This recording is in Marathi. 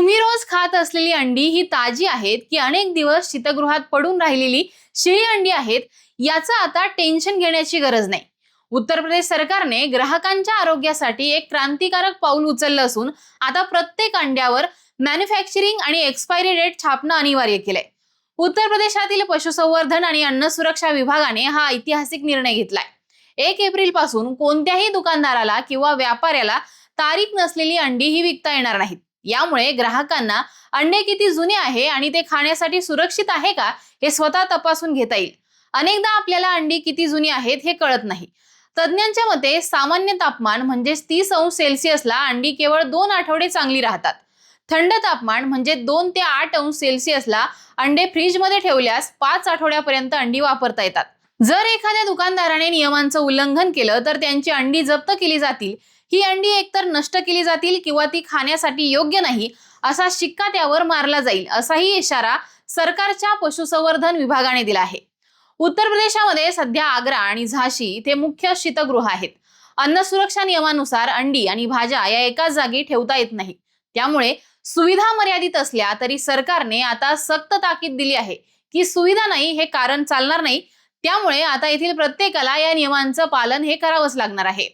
तुम्ही रोज खात असलेली अंडी ही ताजी आहेत की अनेक दिवस शीतगृहात पडून राहिलेली शिळी अंडी आहेत, याचं आता टेन्शन घेण्याची गरज नाही. उत्तर प्रदेश सरकारने ग्राहकांच्या आरोग्यासाठी एक क्रांतिकारक पाऊल उचललं असून आता प्रत्येक अंड्यावर मॅन्युफॅक्चरिंग आणि एक्सपायरी डेट छापणं अनिवार्य केलंय. उत्तर प्रदेशातील पशुसंवर्धन आणि अन्न सुरक्षा विभागाने हा ऐतिहासिक निर्णय घेतलाय. 1 एप्रिल पासून कोणत्याही दुकानदाराला किंवा व्यापाऱ्याला तारीख नसलेली अंडी ही विकता येणार नाहीत. यामुळे ग्राहकांना अंडे किती जुने आहे आणि ते खाण्यासाठी सुरक्षित आहे का हे स्वतः तपासून घेता येईल. अनेकदा आपल्याला अंडी किती जुनी आहेत हे कळत नाही. तज्ज्ञांच्या मते सामान्य तापमान म्हणजे 30 अंश सेल्सिअसला अंडी केवळ 2 आठवडे चांगली राहतात. थंड तापमान म्हणजे 2 ते 8 अंश सेल्सिअसला अंडे फ्रीजमध्ये ठेवल्यास 5 आठवड्यापर्यंत अंडी वापरता येतात. जर एखाद्या दुकानदाराने नियमांचं उल्लंघन केलं तर त्यांची अंडी जप्त केली जातील. ही अंडी एकतर नष्ट केली जातील किंवा ती खाण्यासाठी योग्य नाही असा शिक्का त्यावर मारला जाईल, असाही इशारा सरकारच्या पशुसंवर्धन विभागाने दिला आहे. उत्तर प्रदेशामध्ये सध्या आग्रा आणि झाशी इथे मुख्य शीतगृह आहेत. अन्न सुरक्षा नियमानुसार अंडी आणि भाज्या या एकाच जागी ठेवता येत नाही. त्यामुळे सुविधा मर्यादित असल्या तरी सरकारने आता सक्त ताकीद दिली आहे की सुविधा नाही हे कारण चालणार नाही. त्यामुळे आता येथील प्रत्येकाला या नियमांचं पालन हे करावंच लागणार आहे.